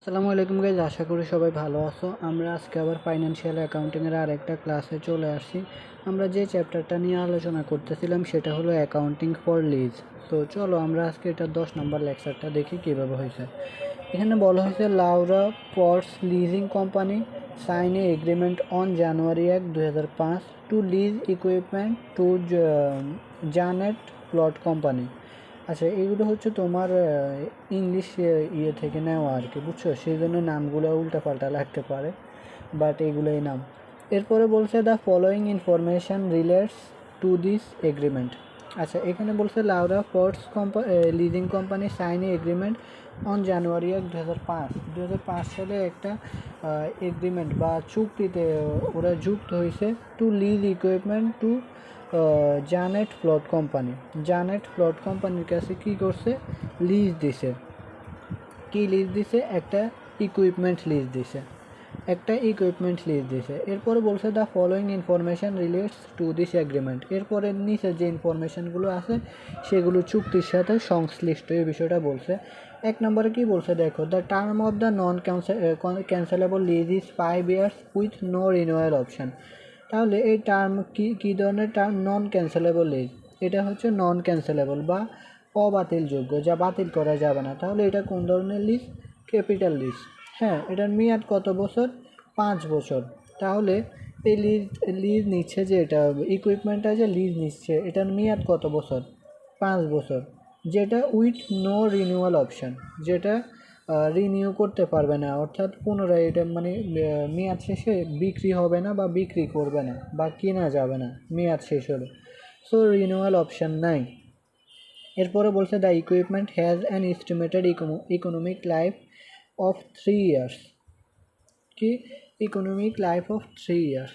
আসসালামু আলাইকুম গাইজ, আশা করি সবাই ভালো আছো। আমরা আজকে আবার ফাইন্যান্সিয়াল অ্যাকাউন্টিংয়ের আরেকটা ক্লাসে চলে আসছি। আমরা যে চ্যাপ্টারটা নিয়ে আলোচনা করতেছিলাম সেটা হলো অ্যাকাউন্টিং ফর লিজ। তো চলো আমরা আজকে এটা 10 নম্বর লেকচারটা দেখি কীভাবে হয়েছে। এখানে বলা হয়েছে Laura Ports leasing company sign a agreement on January 1, 2005 to lease equipment to Janet Plot company. আচ্ছা, এগুলো হচ্ছে তোমার ইংলিশ ইয়ে থেকে নেওয়া আর কি, বুঝছো? সেই জন্য নামগুলো উল্টাপাল্টা লাগতে পারে, বাট এগুলোই নাম। এরপরে বলছে the following information relates to this agreement. আচ্ছা, এখানে বলছে Laura Fortes leasing company sign agreement on January 1, 2005 সালে একটা এগ্রিমেন্ট বা চুক্তিতে ওরা যুক্ত হয়েছে to lease equipment to Janet Plot company. Janet Plot কোম্পানির কাছে কী করছে? লিজ দিছে। কি লিজ দিছে? একটা ইকুইপমেন্ট লিজ দিছে। এরপরে বলছে the following information relates to this agreement. এরপরে নিচে যে ইনফরমেশানগুলো আছে সেগুলো চুক্তির সাথে সংশ্লিষ্ট, এই বিষয়টা বলছে। 1 নম্বরে কি বলছে দেখো, the term of the non cancellable lease is 5 years with no renewal option. তাহলে এই টার্ম কী ধরনের টার্ম? নন ক্যান্সেলেবল লিজ। এটা হচ্ছে নন ক্যান্সেলেবল বা অবাতিলযোগ্য, যা বাতিল করা যাবে না। তাহলে এটা কোন ধরনের লিজ? Capital lease. হ্যাঁ, এটার মেয়াদ কত বছর? 5 বছর। তাহলে এই লিজ নিচ্ছে, যে এটা ইকুইপমেন্টটা যে লিজ নিচ্ছে, এটার মেয়াদ কত বছর? 5 বছর। যেটা উইথ নো রিনিউয়াল অপশান, যেটা রিনিউ করতে পারবে না, অর্থাৎ পুনরায় এটা মানে মেয়াদ শেষে বিক্রি হবে না বা বিক্রি করবে না বা কেনা যাবে না মেয়াদ শেষ হলে। সো রিনিউয়াল অপশান নাই। এরপরে বলছে the equipment has an estimated economic life of 3 years। কি? Economic life of 3 years।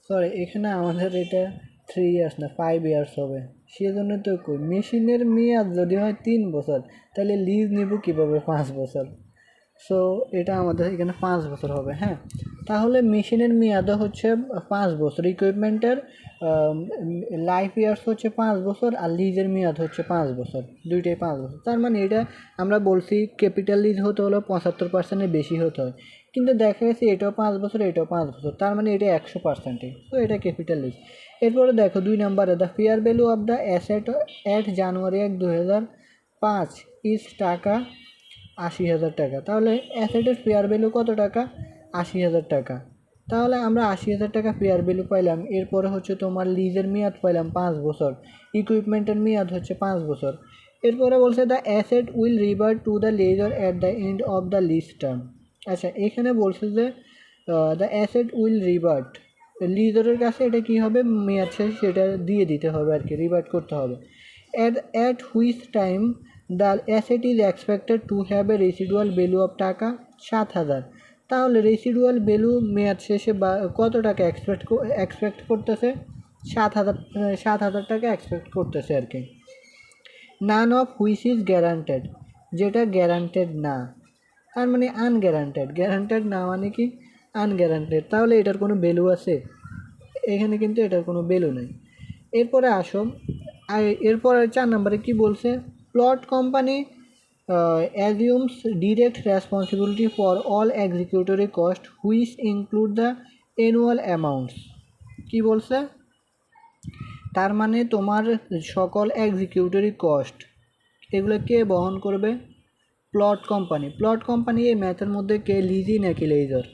Sorry, এখানে আমাদের এটা 3 years না, 5 years হবে। সেজন্য তো কই, মেশিনের মেয়াদ যদি হয় 3 বছর, তাহলে লিজ নিব কীভাবে 5 বছর? সো এটা আমাদের এখানে 5 বছর হবে। হ্যাঁ, তাহলে মেশিনের মেয়াদও হচ্ছে 5 বছর, ইকুইপমেন্টের লাইফ ইয়ার্স হচ্ছে 5 বছর, আর লিজের মেয়াদ হচ্ছে 5 বছর, দুইটাই 5 বছর। তার মানে এটা আমরা বলছি ক্যাপিটাল লিজ হতে হলে 75%-এর বেশি হতে হয়, কিন্তু দেখা গেছে এটাও 5 বছর, এটাও 5 বছর, তার মানে এটা 100%। তো এটা ক্যাপিটাল লিজ। এরপরে দেখো 2 নম্বরে, the fair value of the asset at January 1, 2005 is টাকা 80,000 টাকা। তাহলে অ্যাসেটের ফেয়ার ভ্যালু কত টাকা? 80,000 টাকা। তাহলে আমরা 80,000 টাকা ফেয়ার ভ্যালু পাইলাম। এরপরে হচ্ছে তোমার লিজের মেয়াদ পাইলাম 5 বছর, ইকুইপমেন্টের মেয়াদ হচ্ছে 5 বছর। এরপরে বলছে the asset will revert to the lessor at the end of the lease term. আচ্ছা, এখানে বলছে যে দ্য অ্যাসেট উইল রিভার্ট, লিজারের কাছে এটা কী হবে? মেয়াদ শেষ, সেটা দিয়ে দিতে হবে আর কি, রিভার্ট করতে হবে। at which time the asset is expected to have a residual value of টাকা 7,000। তাহলে রেসিডুয়াল ভ্যালু মেয়াদ শেষে বা কত টাকা এক্সপেক্ট করতেছে? 7,000 টাকা এক্সপেক্ট করতেছে আর কি। None of which is guaranteed, যেটা গ্যারান্টেড না, তার মানে আনগ্যারান্টেড। গ্যারান্টেড না মানে কি? আনগ্যারান্টেড। তাহলে এটার কোনো ভ্যালু আছে? এখানে কিন্তু এটার কোনো ভ্যালু নেই। এরপরে আসো, এরপরে 4 নম্বরে কি বলছে? Plot company assumes direct responsibility for all executory cost which include the annual amounts. কি বলছে? তার মানে তোমার সকল এক্সিকিউটরি কস্ট এগুলো কে বহন করবে? Plot company. প্লট কোম্পানি এই ম্যাথের মধ্যে কে? লিজি নাকি লেজার?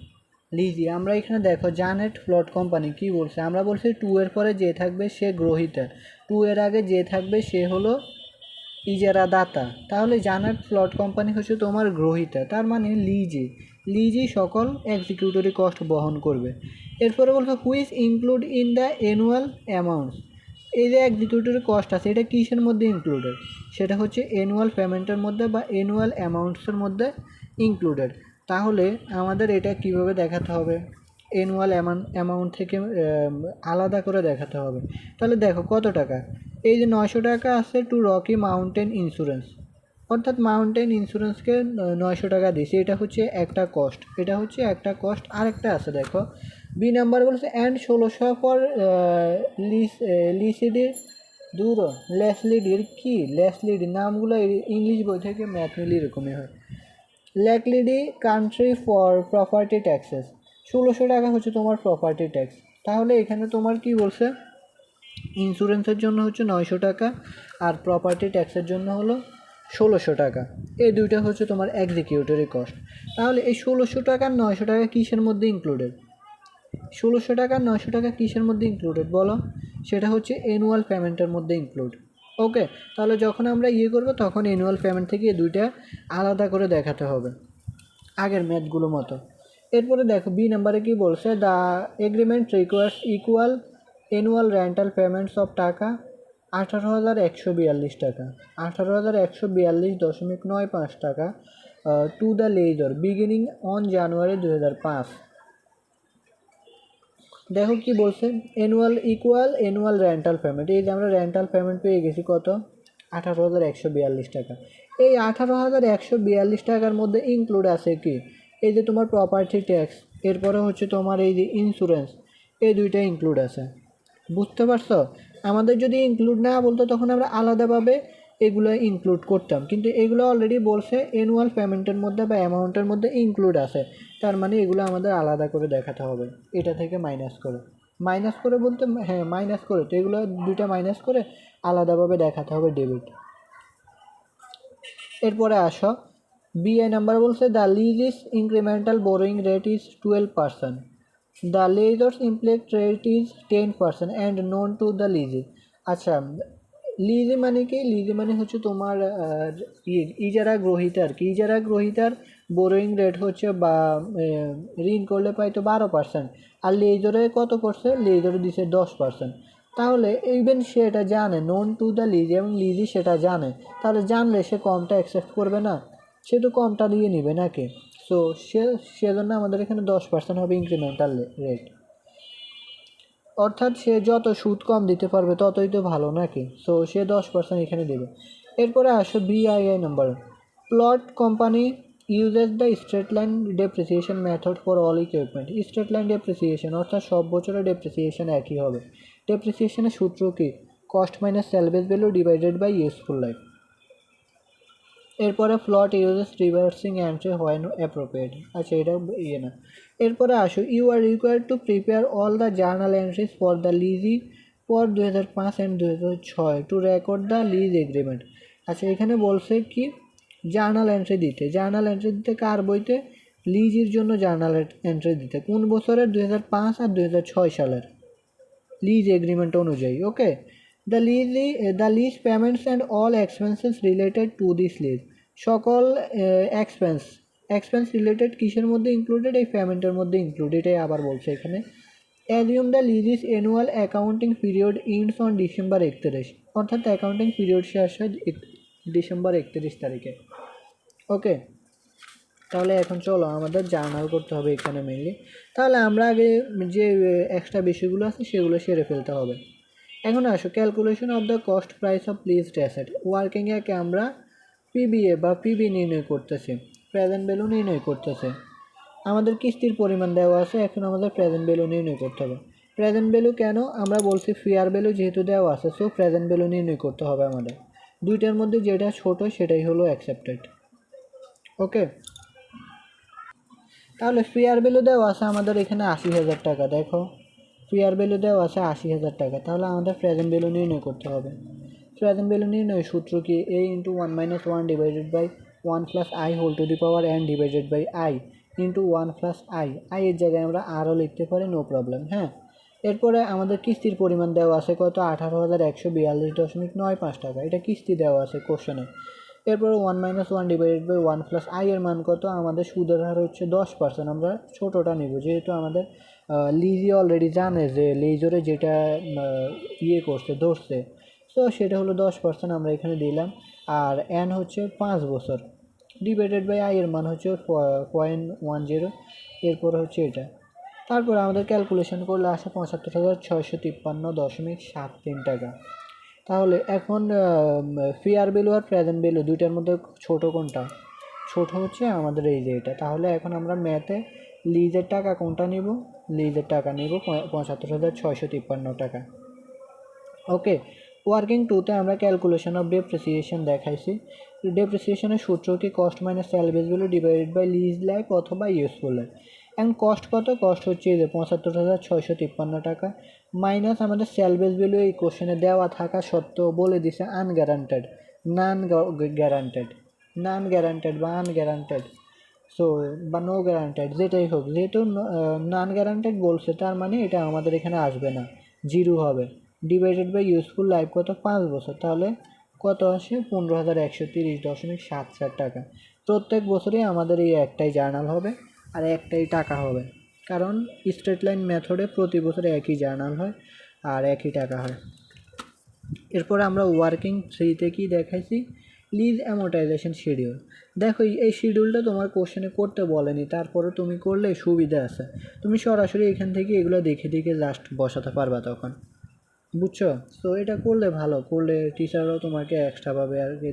লিজি। আমরা এখানে দেখো জানেট প্লট কোম্পানি কি বলছে? আমরা বলছি 2 এর পরে যে থাকবে সে গ্রহীতা, 2 এর আগে যে থাকবে সে হলো ইজারাদাতা। তাহলে জানেট প্লট কোম্পানি হচ্ছে তোমার গ্রহীতা, তার মানে লিজি সকল এক্সিকিউটরি কস্ট বহন করবে। এরপরে বলছে which include in the annual amounts. এই যে এক্সিকিউটরি কস্ট আছে, এটা কিসের মধ্যে ইনক্লুডেড? সেটা হচ্ছে অ্যানুয়াল পেমেন্টের মধ্যে বা অ্যানুয়াল অ্যামাউন্টসের মধ্যে ইনক্লুডেড। তাহলে আমাদের এটা কিভাবে দেখাতে হবে? অ্যানুয়াল অ্যামাউন্ট থেকে আলাদা করে দেখাতে হবে। তাহলে দেখো কত টাকা, এই যে 900 টাকা আছে টু রকি মাউন্টেন ইন্স্যুরেন্স, অর্থাৎ মাউন্টেন ইন্স্যুরেন্সকে 900 টাকা দিয়েছে, এটা হচ্ছে একটা কস্ট, এটা হচ্ছে একটা কস্ট। আরেকটা আছে দেখো বি নাম্বার বলছে অ্যান্ড 1600 ফর লিসিডির দূর লেসলিডির। কি লেসলিডি? নামগুলো ইংলিশ বই থেকে ম্যাথ নিলে এরকমই হয়। Likely country for property taxes, 1600 টাকা হচ্ছে তোমার প্রপার্টি ট্যাক্স। তাহলে এখানে তোমার কি বলছে, ইন্স্যুরেন্সের জন্য হচ্ছে 900 টাকা আর প্রপার্টি ট্যাক্সের জন্য হলো 1600 টাকা। এই দুইটা হচ্ছে তোমার এক্সিকিউটরি কস্ট। তাহলে এই 1600 টাকা আর 900 টাকা কিসের মধ্যে ইনক্লুডেড? 1600 টাকা আর 900 টাকা কিসের মধ্যে ইনক্লুডেড বলো? সেটা হচ্ছে অ্যানুয়াল পেমেন্টের মধ্যে ইনক্লুড। ওকে, তাহলে যখন আমরা করবো তখন অ্যানুয়াল পেমেন্ট থেকে এই দুইটা আলাদা করে দেখাতে হবে আগের ম্যাথগুলো মতো। এরপরে দেখো বি নাম্বারে কি বলছে, the agreement requires equal annual rental payments of taka 18,142 taka, 18,142.95 taka to the lessor beginning on January 2005। দেখো কি বলছে, annual equal annual rental payment. এই যে আমরা রেন্টাল পেমেন্ট পেয়ে গেছি কত, 18,142 টাকা। এই 18,142 টাকার মধ্যে ইনক্লুড আছে কি, এই যে তোমার প্রপার্টি ট্যাক্স, এরপরে হচ্ছে তোমার এই যে ইন্স্যুরেন্স, এই দুইটা ইনক্লুড আছে। বুঝতে পারছো? আমাদের যদি ইনক্লুড না বলতো তখন আমরা আলাদাভাবে এগুলো ইনক্লুড করতাম, কিন্তু এগুলো অলরেডি বলছে অ্যানুয়াল পেমেন্টের মধ্যে বা অ্যামাউন্টের মধ্যে ইনক্লুড আছে, তার মানে এগুলো আমাদের আলাদা করে দেখাতে হবে এটা থেকে মাইনাস করে। মাইনাস করে বলতে হ্যাঁ মাইনাস করে, তো এগুলো দুইটা মাইনাস করে আলাদাভাবে দেখাতে হবে ডেবিট। এরপরে আসো বিআই নাম্বার বলছে, the lease is incremental borrowing rate is 12%, the lessor's implicit rate is 10% and known to the lessee. আচ্ছা, লিজি মানে কি? লিজি মানে হচ্ছে তোমার ইজারা গ্রহীতার কি, ইজারা গ্রহীতার বোরোয়িং রেট হচ্ছে বা ঋণ করলে পাই তো 12%, আর লেজরে কত করছে, লেজরে দিছে 10%। তাহলে ইভেন সে এটা জানে, নোন টু দ্য লিজি, এবং লিজি সেটা জানে, তাহলে জানলে সে কমটা অ্যাকসেপ্ট করবে না, সে তো কমটা দিয়ে নিবে নাকি। সো সেজন্য আমাদের এখানে 10% হবে ইনক্রিমেন্টাল রেট, অর্থাৎ সে যত সুদ কম দিতে পারবে ততই তো ভালো নাকি। সো সে 10% এখানে দেবে। এরপরে আসো BII number, plot company uses the straight line depreciation method for all equipment. Straight line depreciation অর্থাৎ সব বছরের ডেপ্রিসিয়েশন একই হবে। ডেপ্রিসিয়েশনের সূত্র কি, cost minus salvage value divided by useful life. এরপরে plot uses reversing entry when appropriate. আচ্ছা, এটা না। এরপরে আসো, you are required to prepare all the journal entries for the lessee for 2005 and 2006 to record the lease agreement. আচ্ছা, এখানে বলছে কি জার্নাল এন্ট্রি দিতে, জার্নাল এন্ট্রি দিতে কার বইতে, লিজের জন্য জার্নাল এন্ট্রি দিতে কোন বছরের, 2005 আর 2006 সালের লিজ এগ্রিমেন্ট অনুযায়ী। Okay, the lease payments and all expenses related to this lease, সকল এক্সপেন্স রিলেটেড কিসের মধ্যে ইনক্লুডেড, এই পেমেন্টের মধ্যে ইনক্লুড, এটাই আবার বলছে এখানে। Assume the lessee's annual accounting period ends on December 31, অর্থাৎ অ্যাকাউন্টিং পিরিয়ড শেষ হয় ডিসেম্বর 31 তারিখে। ওকে, তাহলে এখন চলো আমাদের জার্নাল করতে হবে এখানে মেনলি। তাহলে আমরা আগে যে এক্সট্রা বিষয়গুলো আছে সেগুলো সেরে ফেলতে হবে। এখন আসো, calculation of the cost price of leased asset. ওয়ার্কিংয়ে আমরা পিবিএ বা পিবি নির্ণয় করতেছি, প্রেজেন্ট ভ্যালু নির্ণয় করতেছে। আমাদের কিস্তির পরিমাণ দেওয়া আছে, এখন আমাদের প্রেজেন্ট ভ্যালু নির্ণয় করতে হবে। প্রেজেন্ট ভ্যালু কেন, আমরা বলছি ফেয়ার ভ্যালু যেহেতু দেওয়া আছে, সো প্রেজেন্ট ভ্যালু নির্ণয় করতে হবে আমাদের। দুইটার মধ্যে যেটা ছোট সেটাই হলো অ্যাকসেপ্টেড। ওকে, তাহলে ফেয়ার ভ্যালু দেওয়া আছে আমাদের এখানে 80,000 টাকা। দেখো ফেয়ার ভ্যালু দেওয়া আছে 80,000 টাকা, তাহলে আমাদের প্রেজেন্ট ভ্যালু নির্ণয় করতে হবে। প্রেজেন্ট ভ্যালু নির্ণয় সূত্র কি, a into 1 minus 1 divided by 1 plus I whole to the power n divided by I into 1 plus i. I এর জায়গায় আমরা আরও লিখতে পারি, নো প্রবলেম। হ্যাঁ, এরপরে আমাদের কিস্তির পরিমাণ দেওয়া আছে কত, 18,142.95 টাকা, এটা কিস্তি দেওয়া আছে কোশ্চেনে। এরপরে 1 minus 1 divided by 1 plus i এর মান কত, আমাদের সুদের হার হচ্ছে 10%, আমরা ছোটোটা নিব যেহেতু আমাদের লিজি অলরেডি জানে যে লেজরে যেটা করছে ধরছে, সো সেটা হলো 10%, আমরা এখানে দিলাম। আর এন হচ্ছে 5 বছর ডিভাইডেড বাই আই এর মান হচ্ছে 0.10, এরপরে হচ্ছে এটা। তারপরে আমাদের ক্যালকুলেশন করলে আসে 75,653.73 টাকা। তাহলে এখন ফেয়ার ভ্যালু আর প্রেজেন্ট ভ্যালু দুইটার মধ্যে ছোট কোনটা, ছোট হচ্ছে আমাদের এই যে এটা। তাহলে এখন আমরা ম্যাথে লিজের টাকা কোনটা নিব, লিজের টাকা নিব 75,653 টাকা। ওকে, ওয়ার্কিং টুতে আমরা ক্যালকুলেশন অফ ডেপ্রিসিয়েশন দেখাইছি। ডেপ্রিসিয়েশনের সূত্র কি cost minus salvage value divided by lease life অথবা ইউজফুল লাইফ। এখন কস্ট কত, কস্ট হচ্ছে এই যে ৭৫,৬৫৩ টাকা মাইনাস আমাদের স্যালভেজ ভ্যালু এই কোশ্চেনে দেওয়া থাকা সত্ত্বেও বলে দিছে আনগ্যারান্টেড, নন গ্যারান্টেড বা আনগ্যারান্টেড, সো বা নো গ্যারান্টেড যেটাই হোক, যেহেতু নন গ্যারান্টেড বলছে তার মানে এটা আমাদের এখানে আসবে না, জিরো হবে। ডিভাইডেড বাই ইউজফুল লাইফ কত, 5 বছর, তাহলে কত আসে 15,130.74 টাকা। প্রত্যেক বছরই আমাদের এই একটাই জার্নাল হবে আর একটাই টাকা হবে, কারণ স্ট্রেট লাইন মেথডে প্রতি বছর একই জার্নাল হয় আর একই টাকা হয়। এরপরে আমরা ওয়ার্কিং 3-তে কি দেখাইছি, লিজ অ্যামোর্টাইজেশন শিডিউল। দেখো এই শিডিউলটা তোমার কোশ্চেনে করতে বলেনি, তারপরে তুমি করলে সুবিধা আছে, তুমি সরাসরি এখান থেকে এগুলো দেখে দেখে জাস্ট বসাতে পারবা তখন, বুঝছো? সো এটা করলে ভালো, করলে টিচাররাও তোমাকে এক্সট্রাভাবে আর কি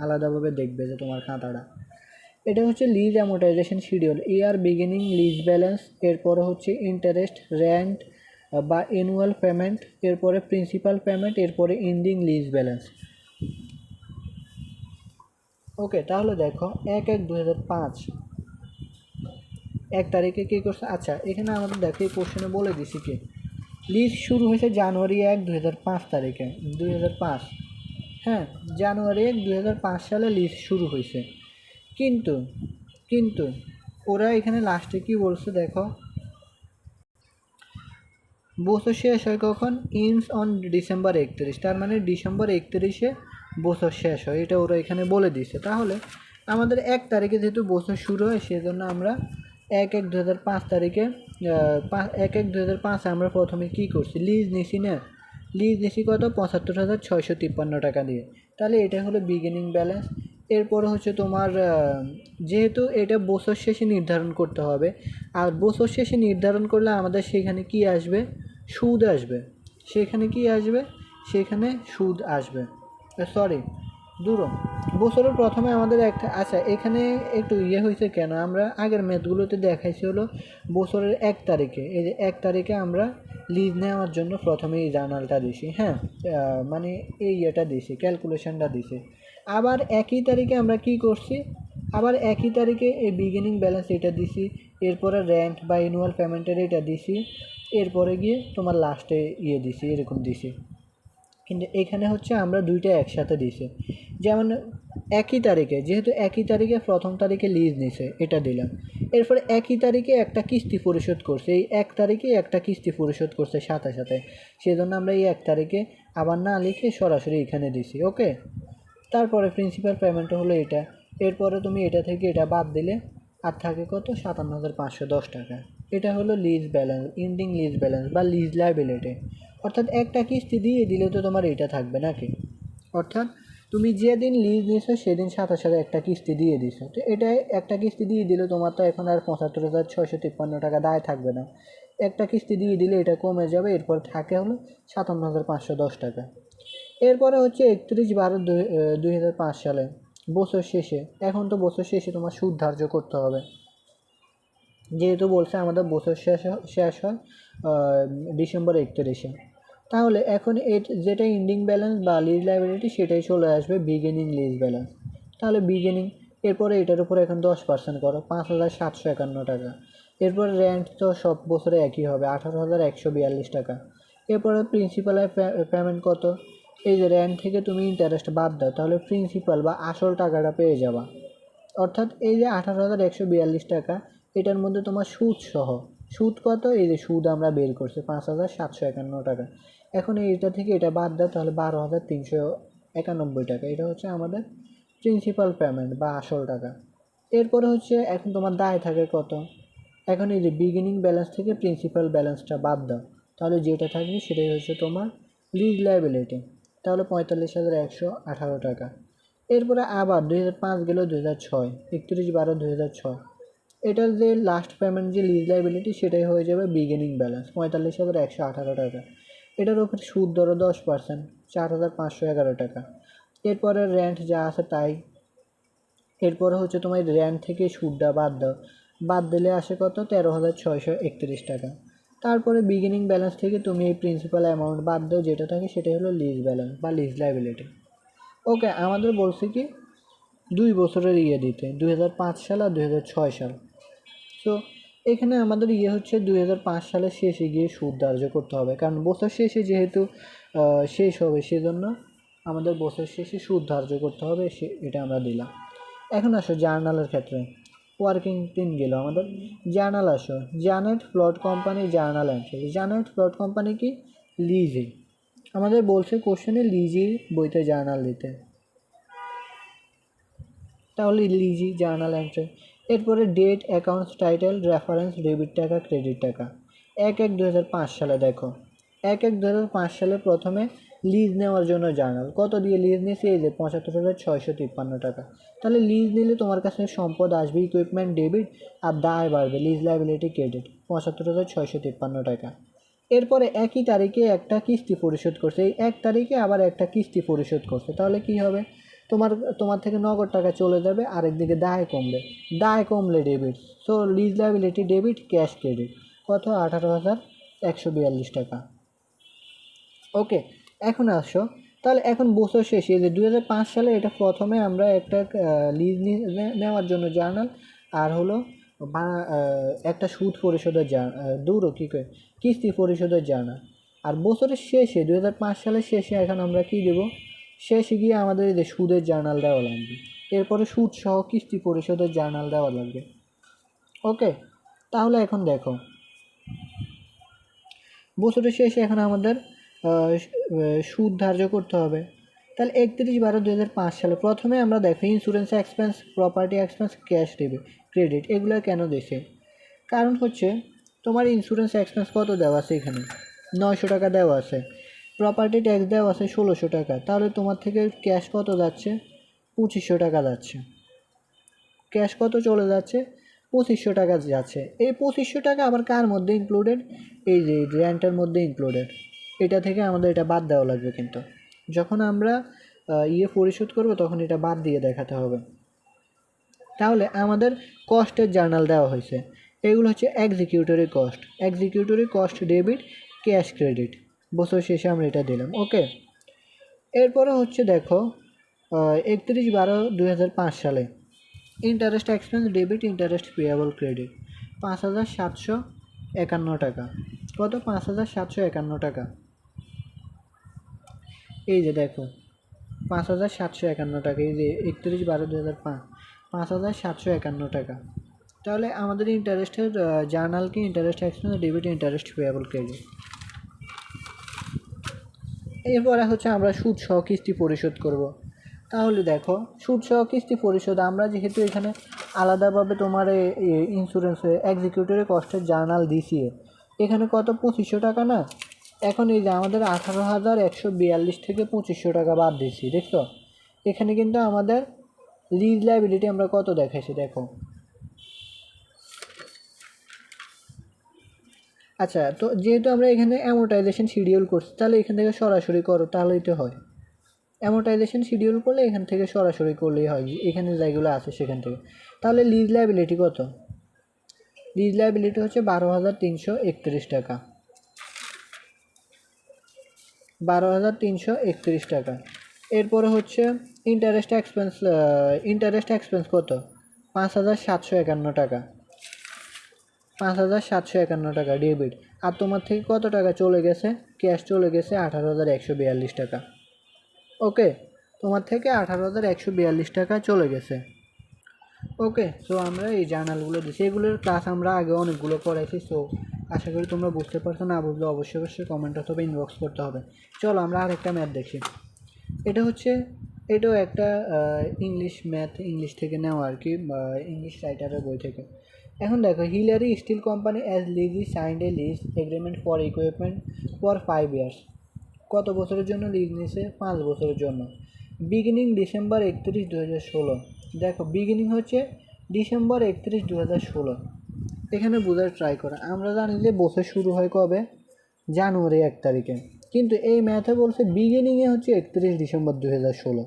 আলাদাভাবে দেখবে যে তোমার খাতাটা। এটা হচ্ছে লিজ অ্যামোর্টাইজেশন শিডিউল, ইয়ার বিগিনিং লিজ ব্যালেন্স, এরপরে হচ্ছে ইন্টারেস্ট, রেন্ট বা অ্যানুয়াল পেমেন্ট, এরপরে প্রিন্সিপাল পেমেন্ট, এরপরে এন্ডিং লিজ ব্যালেন্স। ওকে, তাহলে দেখো 1/1/2005 1 তারিখে কী করছে। আচ্ছা, এখানে আমাদের দেখো এই কোশ্চেনে বলে দিছি কি লিজ শুরু হয়েছে জানুয়ারি 1, 2005 তারিখে, 2005, হ্যাঁ, জানুয়ারি 1, 2005 সালে লিজ শুরু হয়েছে। কিন্তু কিন্তু ওরা এখানে লাস্টে কি বলছে দেখো, বছর শেষ হয় কখন, ইন্স অন ডিসেম্বর 31, তার মানে ডিসেম্বর 31-এ বছর শেষ হয়, এটা ওরা এখানে বলে দিছে। তাহলে আমাদের 1 তারিখে যেহেতু বছর শুরু হয় সেজন্য আমরা 1/1/2005 তারিখে 1/1/2005 আমরা প্রথমে কি করছি, লিজ নিছি না, লিজ নিছি কত, ৭৫,৬৫৩ টাকা দিয়ে, তাহলে এটা হলো বিগিনিং ব্যালেন্স। এরপরে হচ্ছে তোমার যেহেতু এটা বছর শেষে নির্ধারণ করতে হবে, আর বছর শেষে নির্ধারণ করলে আমাদের সেখানে কি আসবে, সুদ আসবে, সেখানে কি আসবে, সেখানে সুদ আসবে, সরি দূরও বছরের প্রথমে আমাদের একটা, আচ্ছা এখানে একটু হয়েছে কেন, আমরা আগের ম্যাথগুলোতে দেখাইছি হলো বছরের 1 তারিখে, এই যে 1 তারিখে আমরা লিজ নেওয়ার জন্য প্রথমে এই জার্নালটা দিছি, হ্যাঁ, মানে এই ইয়েটা দিছি, ক্যালকুলেশনটা দিছি। আবার একই তারিখে আমরা কি করছি, আবার একই তারিখে এই বিগিনিং ব্যালেন্স এটা দিছি, এরপরে রেন্ট বা অ্যানুয়াল পেমেন্টের এটা দিছি, এরপরে গিয়ে তোমার লাস্টে দিছি, এরকম দিছি। কিন্তু এখানে হচ্ছে আমরা দুইটা একসাথে দিছি, যেমন একই তারিখে, যেহেতু একই তারিখে প্রথম তারিখে লিজ নিছে এটা দিলাম, এরপরে একই তারিখে একটা কিস্তি পরিশোধ করছে, এই 1 তারিখে একটা কিস্তি পরিশোধ করছে সাথে সাথে, সেজন্য আমরা এই 1 তারিখে আবার না লিখে সরাসরি এখানে দিছি। ওকে, তারপরে প্রিন্সিপাল পেমেন্ট হলো এটা, এরপরে তুমি এটা থেকে এটা বাদ দিলে আর থাকে কত, ৫৭,৫১০ টাকা। এটা হলো lease balance, ending lease balance বা লিজ লায়াবিলিটি। অর্থাৎ একটা কিস্তি দিয়ে দিলে তো তোমার এটা থাকবে নাকি, অর্থাৎ তুমি যেদিন লিজ নিছো সেদিন সাথে সাথে একটা কিস্তি দিয়ে দিছো, তো এটা একটা কিস্তি দিয়ে দিলে তোমার তো এখন আর ৭৫,৬৫৩ টাকা দায় থাকবে না, একটা কিস্তি দিয়ে দিলে এটা কমে যাবে, এরপর থাকে হলো ৫৭,৫১০ টাকা। এরপরে হচ্ছে 31/12/2005 সালে বছর শেষে, এখন তো বছর শেষে তোমার সুদ ধার্য করতে হবে, যেহেতু বলছে আমাদের বছর শেষ হয় ডিসেম্বর 31-এ, তাহলে এখন যেটা এন্ডিং ব্যালেন্স বা লিজ লায়াবিলিটি সেটাই চলে আসবে বিগিনিং লিজ ব্যালেন্স। তাহলে বিগিনিং, এরপরে এটার উপরে এখন 10% করো, ৫,৭৫১ টাকা। এরপরে রেন্ট তো সব বছরে একই হবে, ১৮,১৪২ টাকা। এরপরে প্রিন্সিপালের পেমেন্ট কত, এই যে রেন্ট থেকে তুমি ইন্টারেস্ট বাদ দাও, তাহলে প্রিন্সিপাল বা আসল টাকাটা পেয়ে যাবা। অর্থাৎ এই যে ১৮,১৪২ টাকা, এটার মধ্যে তোমার সুদ সহ, সুদ কত, এই যে সুদ আমরা বের করছি ৫,৭৫১ টাকা। এখন এইটা থেকে এটা বাদ দাও, তাহলে ১২,৩৯১ টাকা, এটা হচ্ছে আমাদের প্রিন্সিপাল পেমেন্ট বা আসল টাকা। এরপরে হচ্ছে এখন তোমার দায় থাকে কত, এখন এই যে বিগিনিং ব্যালেন্স থেকে প্রিন্সিপাল ব্যালেন্সটা বাদ দাও, তাহলে যেটা থাকবে সেটাই হচ্ছে তোমার লিজ লায়াবিলিটি, তাহলে ৪৫,১১৮ টাকা। এরপরে আবার ২০০৫ গেল ২০০৬, ৩১/১২/২০০৬, এটার যে লাস্ট পেমেন্ট যে লিজ লায়াবিলিটি সেটাই হয়ে যাবে বিগিনিং ব্যালেন্স ৪৫,১১৮ টাকা। এটার উপর সুদ ধরো 10%, ৪,৫১১ টাকা। এরপরে রেন্ট যা আছে তাই, এরপরে হচ্ছে তোমার রেন্ট থেকে সুদটা বাদ দাও, বাদ দিলে আসে কত, ১৩,৬৩১ টাকা। তারপরে বিগিনিং ব্যালেন্স থেকে তুমি এই প্রিন্সিপাল অ্যামাউন্ট বাদ দাও, যেটা থাকে সেটাই হলো লিজ ব্যালেন্স বা লিজ লায়াবিলিটি। ওকে, আমাদের বলছি কি 2 বছরের দিতে 2005 সাল আর 2006 সাল। তো এখানে আমাদের হচ্ছে 2005 সালের শেষে গিয়ে সুদ ধার্য করতে হবে, কারণ বছর শেষে যেহেতু শেষ হবে সেজন্য আমাদের বছর শেষে সুদ ধার্য করতে হবে, এটা আমরা দিলাম। এখন আসো জার্নালের ক্ষেত্রে, ওয়ার্কিং দিন গেল আমাদের। জার্নাল আসো, Janet flood company journal entry. Janet flood company কি? লিজে আমাদের বলছে কোশ্চেনে লিজি বইতে জার্নাল দিতে, তাহলে লিজি জার্নাল এন্ট্রি। এরপরে date, accounts, title, reference, debit টাকা, ক্রেডিট টাকা। 1/1/2005 সালে দেখো, 1/1/2005 সালে প্রথমে লিজ নেওয়ার জন্য জার্নাল কত দিয়ে লিজ নিয়েছি? এই যে 75,653 টাকা। তাহলে লিজ নিলে তোমার কাছে সম্পদ আসবে ইকুইপমেন্ট ডেবিট, আর দায় বাড়বে লিজ লাইবিলিটি ক্রেডিট 75,653 টাকা। এরপরে একই তারিখে একটা কিস্তি পরিশোধ করছে, এই 1 তারিখে আবার একটা কিস্তি পরিশোধ করছে, তাহলে কি হবে? তোমার থেকে নগদ টাকা চলে যাবে, আরেকদিকে দায় কমলে debit. So lease liability debit, cash credit কত? 18,142 টাকা। ওকে, এখন আসো, তাহলে এখন বছর শেষে যে 2005 সালে এটা প্রথমে আমরা একটা লিজ নেওয়ার জন্য জার্নাল, আর হলো একটা সুদ পরিশোধের কিস্তি পরিশোধের জার্নাল। আর বছরের শেষে 2005 সালের শেষে এখন আমরা কি দেব? শেষে গিয়ে আমাদের এই যে সুদের জার্নাল দেওয়া লাগবে, এরপরে সুদ সহ কিস্তি পরিশোধের জার্নাল দেওয়া লাগবে। ওকে, তাহলে এখন দেখো বছরের শেষে এখন আমাদের সুদ ধার্য করতে হবে। তাহলে 31/12/2005 সালে প্রথমে আমরা দেখো insurance expense, property expense, cash credit এগুলো কেন দিছে? কারণ হচ্ছে তোমার ইন্স্যুরেন্স এক্সপেন্স কত দেওয়া আছে? এখানে 900 টাকা দেওয়া আছে। প্রপার্টি ট্যাক্স দেওয়া আছে 1600 টাকা, তাহলে তোমার থেকে ক্যাশ কত যাচ্ছে? 2500 টাকা যাচ্ছে। ক্যাশ কত চলে যাচ্ছে? 2500 টাকা যাচ্ছে। এই 2500 টাকা আবার কার মধ্যে ইনক্লুডেড? এই যে রেন্টের মধ্যে ইনক্লুডেড। এটা থেকে আমাদের এটা বাদ দেওয়া লাগবে, কিন্তু যখন আমরা পরিশোধ করব তখন এটা বাদ দিয়ে দেখাতে হবে। তাহলে আমাদের কস্টের জার্নাল দেওয়া হয়েছে, এগুলো হচ্ছে executory cost debit, cash credit. বছর শেষে আমরা এটা দিলাম। ওকে, এরপরে হচ্ছে দেখো 31/12/2005 সালে interest expense debit, interest payable credit 5,751 টাকা। কত? 5,751 টাকা। এই যে দেখো 5,751 টাকা, এই যে 31/12/2005 5,751 টাকা। তাহলে আমাদের ইন্টারেস্টের জার্নাল কি? Interest expense debit, interest payable credit. এরপরে হচ্ছে আমরা সুদ সহ কিস্তি পরিশোধ করব। তাহলে দেখো সুদ সহ কিস্তি পরিশোধ আমরা যেহেতু এখানে আলাদাভাবে তোমার ইন্স্যুরেন্সে এক্সিকিউটরি কস্টের জার্নাল দিছি, এখানে কত? 2500 টাকা না? এখন এই যে আমাদের 18,142 থেকে 2500 টাকা বাদ দিচ্ছি, দেখছো? এখানে কিন্তু আমাদের লিজ লাইবিলিটি আমরা কত দেখাইছি দেখো। আচ্ছা, তো যেহেতু আমরা এখানে অ্যামোর্টাইজেশন শিডিউল করছি, তাহলে এখান থেকে সরাসরি করো, তাহলেই তো হয়। অ্যামোর্টাইজেশন শিডিউল করলে এখান থেকে সরাসরি করলেই হয়, এখানে যেগুলো আছে সেখান থেকে। তাহলে লিজ লাইবিলিটি কত? লিজ লাইবিলিটি হচ্ছে 12,331 টাকা। 12,331 টাকা। এরপরে হচ্ছে ইন্টারেস্ট এক্সপেন্স কত? 5,751 টাকা। 5,751 টাকা ডেবিট। আর তোমার থেকে কত টাকা চলে গেছে? ক্যাশ চলে গেছে 18,142 টাকা। ওকে, তোমার থেকে 18,142 টাকা চলে গেছে। ওকে, সো আমরা এই জার্নালগুলো দিচ্ছি, এগুলোর ক্লাস আমরা আগে অনেকগুলো করেছি। সো আশা করি তোমরা বুঝতে পারছো, না বুঝলে অবশ্যই কমেন্ট অথবা ইনবক্স করতে হবে। চলো আমরা আরেকটা ম্যাথ দেখি। এটাও একটা ইংলিশ থেকে নেওয়া আর কি, ইংলিশ রাইটারের বই থেকে। এখন দেখো, Hillary Steel company as lessee signed a lease agreement for equipment for 5 years. কত বছরের জন্য লিজ নিয়েছে? 5 বছরের জন্য। Beginning December 31, 2016। দেখো বিগিনিং হচ্ছে ডিসেম্বর 31, 2016। এখানে বোঝার ট্রাই করা, আমরা জানি যে বছর শুরু হয় কবে? জানুয়ারি 1 তারিখে, কিন্তু এই ম্যাথে বলছে বিগিনিংয়ে হচ্ছে 31 ডিসেম্বর 2016।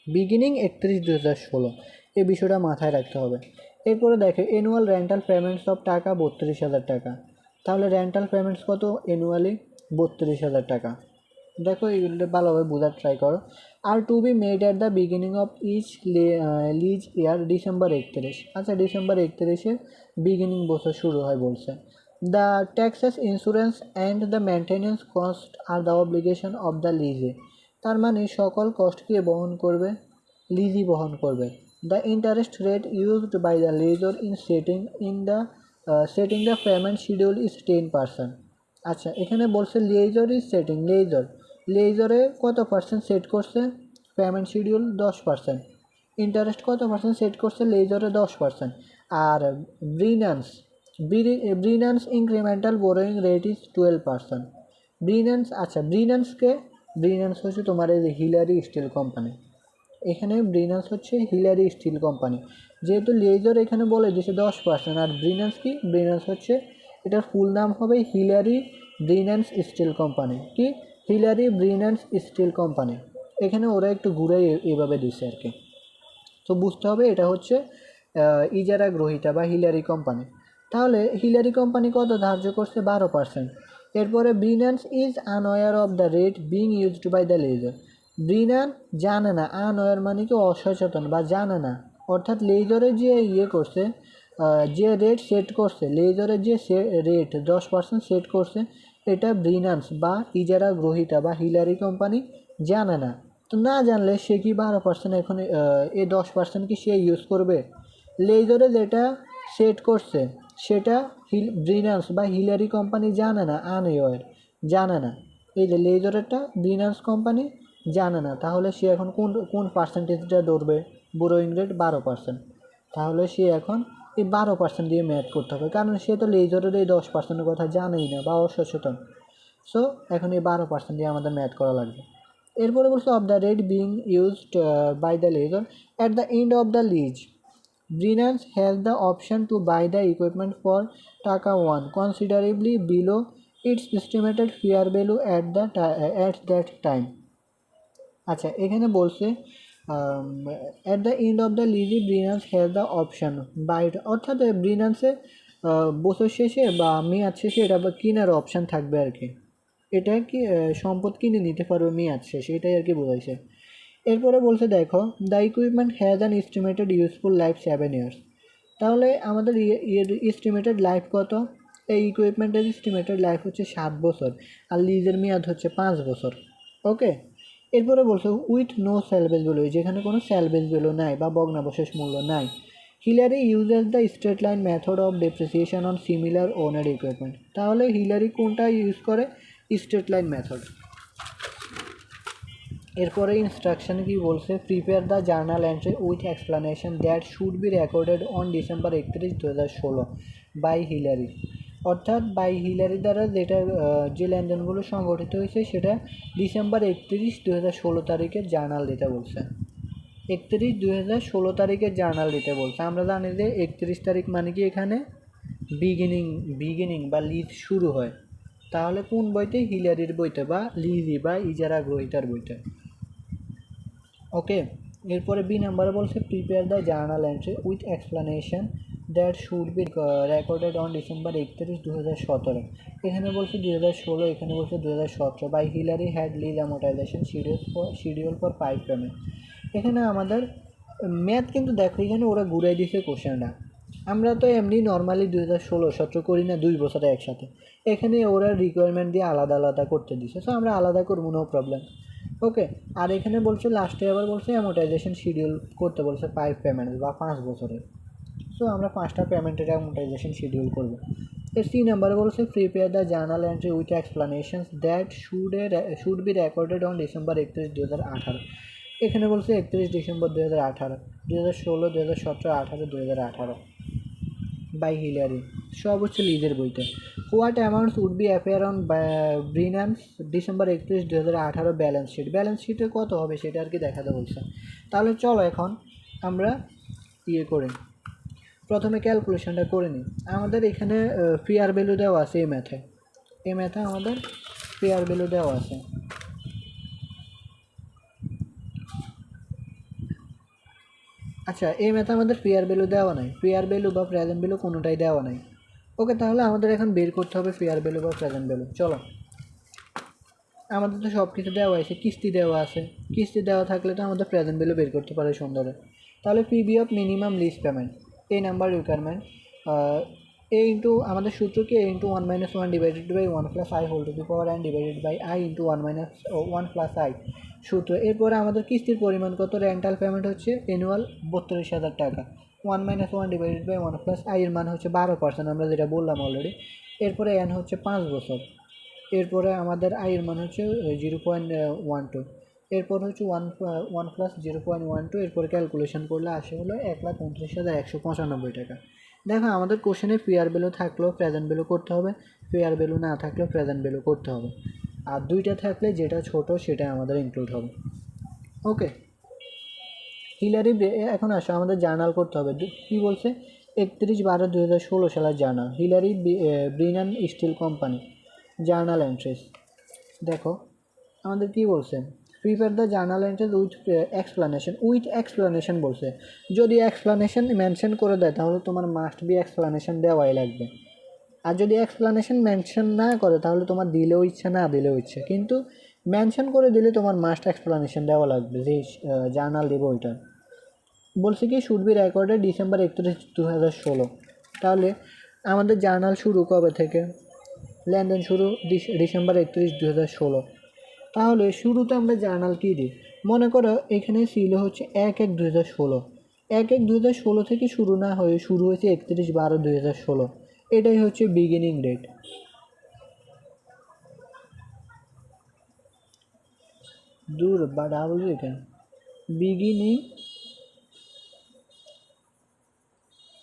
বিগিনিং 31, 2016, এই বিষয়টা মাথায় রাখতে হবে। এরপরে দেখো অ্যানুয়াল রেন্টাল পেমেন্টস অফ টাকা 32,000 টাকা। তাহলে রেন্টাল পেমেন্টস কত অ্যানুয়ালি? 32,000 টাকা। দেখো এগুলো ভালোভাবে বোঝার ট্রাই করো। Are to be made at the beginning of each lease year December 31। আচ্ছা ডিসেম্বর 31-এ বিগিনিং বছর শুরু হয় বলছে। The taxes, insurance and the maintenance cost are the obligation of the lessee. তার মানে সকল কস্ট কে বহন করবে? লিজই বহন করবে। The interest rate used by the lessor in setting the payment schedule is 10%। আচ্ছা এখানে বলছে লেজার ইজ সেটিং, লেজারে কত পার্সেন্ট সেট করছে? Payment schedule 10%। ইন্টারেস্ট কত পার্সেন্ট সেট করছে? লেজারে 10%। আর Brennans Brennans incremental borrowing rate is 12%। Brennans, আচ্ছা ব্রিনান্সকে, ব্রিনান্স হচ্ছে তোমার এই যে হিলারি স্টিল কোম্পানি, এখানে ব্রিনান্স হচ্ছে হিলারি স্টিল কোম্পানি। যেহেতু লেজার এখানে বলে দিয়েছে 10%, আর ব্রিনান্স কি? ব্রিনান্স হচ্ছে, এটার ফুল নাম হবে হিলারি ব্রিনান্স স্টিল কোম্পানি। কি? Hillary Brennans steel company. এখানে ওরা একটু ঘুরে এভাবে দিছে আর কি। তো বুঝতে হবে এটা হচ্ছে ইজারা গ্রহীতা বা হিলারি কোম্পানি। তাহলে হিলারি কোম্পানি কত ধার্য করছে? 12%। এরপরে Brennans is unaware of the rate being used by the lessor. Brennan জানে না, আনওয়্যার মানে কি অসচেতন বা জানে না, অর্থাৎ লেজারে যে করছে, যে রেট সেট করছে, লেজারের যে রেট 10% সেট করছে, এটা ব্রিনান্স বা ইজারা গ্রহীতা বা হিলারি কোম্পানি জানে না। তো না জানলে সে কি 12% এখন এই 10% কি সে ইউজ করবে? লেজারে যেটা সেট করছে সেটা ব্রিনান্স বা হিলারি কোম্পানি জানে না, আনওয়্যার, জানে না। এই যে লেজারেরটা ব্রিনান্স কোম্পানি জানে না, তাহলে সে এখন কোন পার্সেন্টেজটা ধরবে? Borrowing rate 12%। তাহলে সে এখন এই 12% দিয়ে ম্যাথ করতে হবে, কারণ সে তো লেজারের এই 10%-এর কথা জানেই না বা অসচেতন। সো এখন এই 12% দিয়ে আমাদের ম্যাথ করা লাগবে। এরপরে বলছে of the rate being used by the lessor at the end of the lease, Brennans has the option to buy the equipment for taka 1 considerably below its estimated fair value at that time. আচ্ছা এখানে বলছে at the end of the lease Brennans has the option buy, অর্থাৎ ব্রিনান্সে বছর শেষে বা মেয়াদ শেষে এটা কেনার অপশান থাকবে আর কি। এটা কি সম্পদ কিনে নিতে পারবে মেয়াদ শেষে, এটাই আর কি বোঝাইছে। এরপরে বলছে দেখো the equipment has an estimated useful life 7 years. তাহলে আমাদের এস্টিমেটেড লাইফ কত? এই ইকুইপমেন্টের এস্টিমেটেড লাইফ হচ্ছে 7 বছর, আর লিজের মেয়াদ হচ্ছে 5 বছর। ওকে। এরপরে বলছে উইথ নো স্যালভেজ ভ্যালু, যেখানে কোনো স্যালভেজ ভ্যালু নাই বা ভগ্নাবশেষ মূল্য নাই। Hillary uses the straight line method of depreciation on similar owned equipment. তাহলে হিলারি কোনটা ইউজ করে? Straight line method. এরপরে ইনস্ট্রাকশন কি বলছে? Prepare the journal entry with explanation that should be recorded on December 31, 2016 by Hillary. অর্থাৎ by Hillary দ্বারা যেটা যে লেনদেনগুলো সংগঠিত হয়েছে সেটা ডিসেম্বর 31, 2016 তারিখের জার্নাল দিতে বলছে। 31, 2016 তারিখের জার্নাল দিতে বলছে। আমরা জানি যে 31 তারিখ মানে কি এখানে বিগিনিং বা লিজ শুরু হয়। তাহলে কোন বইতে? হিলারির বইতে বা লিজি বা ইজারা গ্রহীতার বইতে। ওকে। এরপরে বি নাম্বারে বলছে prepare the journal entry with explanation that should be recorded on December 31, 2017। এখানে বলছে 2016, এখানে বলছে 2017 by Hillary had lease amortization schedule for 5 payment. এখানে আমাদের ম্যাথ কিন্তু দেখো এখানে ওরা ঘুরাই দিছে কোশ্চেনটা। আমরা তো এমনি নর্মালি 2016-17 করি না 2 বছরে একসাথে, এখানে ওরা রিকোয়ারমেন্ট দিয়ে আলাদা আলাদা করতে দিছে, সো আমরা আলাদা করবো, নো প্রবলেম। ওকে। আর এখানে বলছে লাস্টে আবার বলছে অ্যামোর্টাইজেশন শিডিউল করতে বলছে 5 পেমেন্ট বা 5 বছরের। সো আমরা 5টা পেমেন্টের অ্যামোর্টাইজেশন শিডিউল করবো। এর সি নাম্বারে বলছে prepare the journal entry with explanations that should be recorded on December 31, 2018। এখানে বলছে 31 ডিসেম্বর 2018, 2016, 2017, 18, 2018 বাই হিলারি। সব হচ্ছে লিজের বইতে। What amounts would be appear on Brennans December 31, 2018 balance sheet. Balance শিটে কত হবে সেটা আর কি দেখাতে বলছে। তাহলে চলো এখন আমরা করি, প্রথমে ক্যালকুলেশনটা করে নিই। আমাদের এখানে ফেয়ার ভ্যালু দেওয়া আছে এই ম্যাথে আমাদের ফেয়ার ভ্যালু দেওয়া আছে। আচ্ছা এই ম্যাথে আমাদের ফেয়ার ভ্যালু দেওয়া নাই, ফেয়ার ভ্যালু বা প্রেজেন্ট ভ্যালু কোনোটাই দেওয়া নাই। ওকে, তাহলে আমাদের এখন বের করতে হবে ফেয়ার ভ্যালু বা প্রেজেন্ট ভ্যালু। চলো আমাদের তো সব কিছু দেওয়া আছে, কিস্তি দেওয়া আছে, কিস্তি দেওয়া থাকলে তো আমাদের প্রেজেন্ট ভ্যালু বের করতে পারে সুন্দরে। তাহলে PV of minimum lease payment, এই নাম্বার রিকোয়ারমেন্ট এ ইন্টু আমাদের সূত্র কি, A into 1 - 1 divided by 1 plus I whole to the power n divided by I into 1 plus I সূত্র। এরপরে আমাদের কিস্তির পরিমাণ কত, রেন্টাল পেমেন্ট হচ্ছে অ্যানুয়াল 32,000 টাকা। 1 - 1 ডিভাইডেড বাই 1 প্লাস আই এর মান হচ্ছে 12%, আমরা যেটা বললাম অলরেডি। এরপরে n হচ্ছে 5 বছর। এরপরে আমাদের আয়ের মান হচ্ছে 0.12। এরপর হচ্ছে 1 প্লাস 0.12। এরপরে ক্যালকুলেশন করলে আসে হলো 1,29,195 টাকা। দেখো আমাদের কোশ্চেনে ফেয়ার ভ্যালু থাকলেও প্রেজেন্ট ভ্যালু করতে হবে, ফেয়ার ভ্যালু না থাকলেও প্রেজেন্ট ভ্যালু করতে হবে, আর দুইটা থাকলে যেটা ছোট সেটা আমাদের ইনক্লুড হবে। ওকে, হিলারি এখন আসো আমাদের জার্নাল করতে হবে। কি বলছে, 31/12/2016 সালের journal, Hillary Brennan steel company journal entries. দেখো আমাদের কি বলছে, prepare the journal entries with explanation বলছে। যদি এক্সপ্লানেশন মেনশন করে দেয় তাহলে তোমার মাস্ট বি এক্সপ্লানেশন দেওয়াই লাগবে। আর যদি এক্সপ্লানেশন মেনশন না করে তাহলে তোমার দিলেও ইচ্ছা না দিলেও ইচ্ছা, কিন্তু মেনশন করে দিলে তোমার মাস্ট এক্সপ্লানেশন দেওয়া লাগবে যে জার্নাল দেবো ওইটা। বলছে কি শুড বি রেকর্ডেড December 31, 2016। তাহলে আমাদের জার্নাল শুরু কবে থেকে, লেনদেন শুরু December 31, 2016। তাহলে শুরুতে আমরা জার্নাল কী দিই, মনে করো এখানে ছিল হচ্ছে 1/1/2016। 1/1/2016 থেকে শুরু না হয়ে শুরু হয়েছে 31/12/2016, এটাই হচ্ছে বিগিনিং ডেট। দূর বা ডাবল এখানে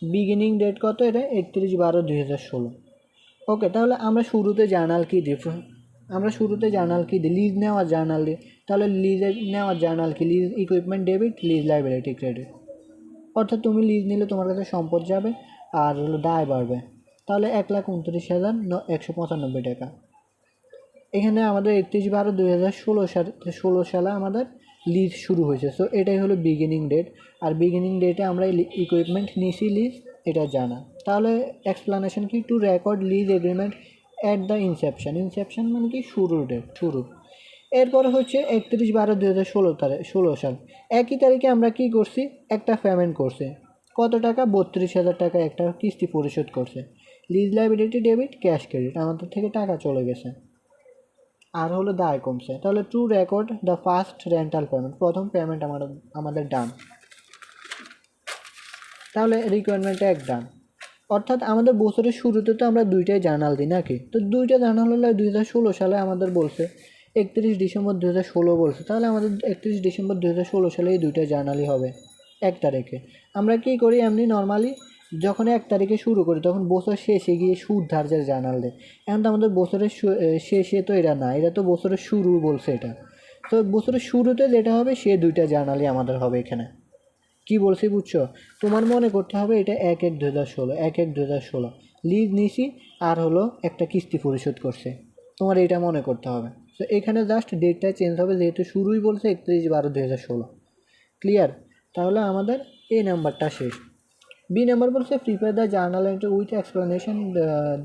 বিগিনিং ডেট কত, এটা 31/12/2016। ওকে, তাহলে আমরা শুরুতে জার্নাল কী দিই, লিজ নেওয়ার জার্নাল দিই। তাহলে লিজের নেওয়ার জার্নাল কি, lease equipment debit, lease liability credit. অর্থাৎ তুমি লিজ নিলে তোমার কাছে সম্পদ যাবে আর হলো দায় বাড়বে। তাহলে 1,29,195 টাকা। এখানে আমাদের 31/12/2016 সালে আমাদের লিজ শুরু হয়েছে, সো এটাই হলো বিগিনিং ডেট। আর বিগিনিং ডেটে আমরা ইকুইপমেন্ট নিছি লিজ, এটা জানা। তাহলে এক্সপ্লানেশন কি, to record lease agreement at the inception মানে কি শুরুর ডেট, শুরু। এরপরে হচ্ছে 31/12/2016 সাল, একই তারিখে আমরা কি করছি, একটা পেমেন্ট করছি। কত টাকা, 32,000 টাকা একটা কিস্তি পরিশোধ করছে। Lease liability debit, cash credit, আমাদের থেকে টাকা চলে গেছে আর হলো দায় কমছে। তাহলে two record the first rental payment, প্রথম পেমেন্ট আমাদের ডান। তাহলে রিকোয়ারমেন্ট এক ডান। অর্থাৎ আমাদের বছরের শুরুতে তো আমরা দুইটাই জার্নাল দিই নাকি, তো দুইটা জার্নাল হলে 2016 সালে আমাদের বলছে 31 ডিসেম্বর 2016 বলছে, তাহলে আমাদের 31 ডিসেম্বর 2016 সালে এই দুইটা জার্নালই হবে 1 তারিখে। আমরা কী করি, এমনি নর্মালি যখন 1 তারিখে শুরু করি তখন বছর শেষে গিয়ে সুদ ধার্যের জার্নাল দেয়। এখন তো আমাদের বছরের শেষে তো এটা না, এটা তো বছরের শুরু বলছে এটা। তো বছরের শুরুতে যেটা হবে সে দুইটা জার্নালই আমাদের হবে এখানে। কি বলছি বুঝছো, তোমার মনে করতে হবে এটা 1/1/2016 লিজ নিছি আর হলো একটা কিস্তি পরিশোধ করছে, তোমার এটা মনে করতে হবে। তো এখানে জাস্ট ডেটটা চেঞ্জ হবে, যেহেতু শুরুই বলছে 31/12/2016। ক্লিয়ার, তাহলে আমাদের এই নাম্বারটা শেষ। বি নাম্বার বলছে prepare the journal entry with explanation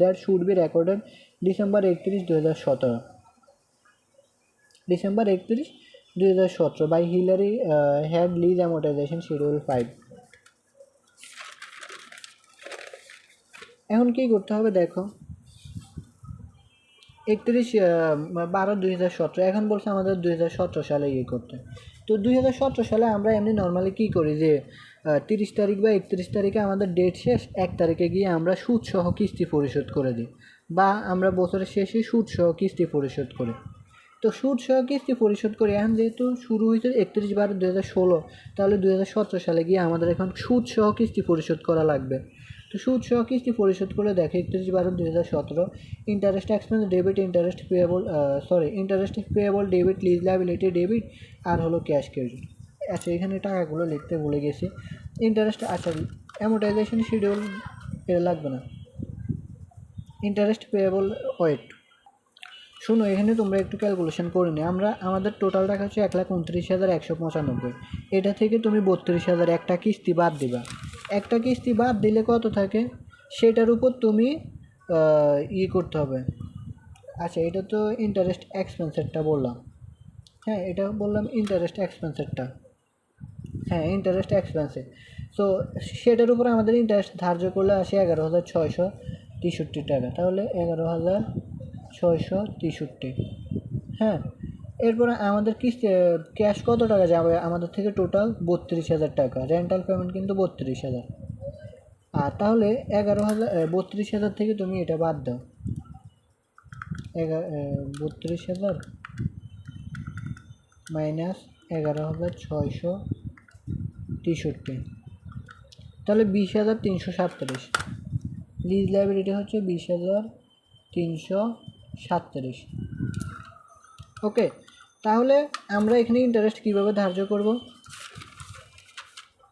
that should be recorded December 31, 2017। December 31, 2017 by Hillary had lease amortization schedule 5। এখন কি করতে হবে দেখো, 31/12/2017, এখন বলছে আমাদের 2017 সালে ইয়ে করতে। তো 2017 সালে আমরা এমনি নর্মালি কী করি যে 30 তারিখ বা 31 তারিখে আমাদের ডেট শেষ, 1 তারিখে গিয়ে আমরা সুদসহ কিস্তি পরিশোধ করে দিই, বা আমরা বছরের শেষে সুদসহ কিস্তি পরিশোধ করি। তো সুদসহ কিস্তি পরিশোধ করি, এখন যেহেতু শুরু হয়েছে 31/12/2016, তাহলে 2017 সালে গিয়ে আমাদের এখন সুদসহ কিস্তি পরিশোধ করা লাগবে। তো সুদসহ কিস্তি পরিশোধ করে দেখে 31/12/2017 interest expense debit, interest payable debit, lease liability debit আর হলো ক্যাশ ক্রেডিট। আচ্ছা এখানে টাকাগুলো লিখতে ভুলে গেছি। ইন্টারেস্ট, আচ্ছা অ্যামোর্টাইজেশন শিডিউল এটা লাগবে না, ইন্টারেস্ট পেয়েবল ওয়েট। শোনো এখানে তোমরা একটু ক্যালকুলেশন করে নি, আমাদের টোটাল টাকা হচ্ছে 1,29,195। এটা থেকে তুমি 32,000 একটা কিস্তি বাদ দিবা। একটা কিস্তি বাদ দিলে কত থাকে সেটার উপর তুমি করতে হবে, আচ্ছা, এটা তো ইন্টারেস্ট এক্সপেন্সেরটা বললাম। হ্যাঁ, এটা বললাম ইন্টারেস্ট এক্সপেন্সেরটা। হ্যাঁ, ইন্টারেস্ট এক্সপেন্সে। সো সেটার উপরে আমাদের ইন্টারেস্ট ধার্য করলে আসে 11,663 টাকা। তাহলে 11,663। হ্যাঁ, এরপরে আমাদের কিস্তি ক্যাশ কত টাকা যাবে আমাদের থেকে? টোটাল 32,000 টাকা। রেন্টাল পেমেন্ট কিন্তু 32,000। আর তাহলে 32,000 থেকে তুমি এটা বাদ দাও। 32,000 মাইনাস 11,663, তাহলে 20,337। লিজ লাইবিলিটি হচ্ছে 20,337। ওকে, তাহলে আমরা এখানে ইন্টারেস্ট কীভাবে ধার্য করব?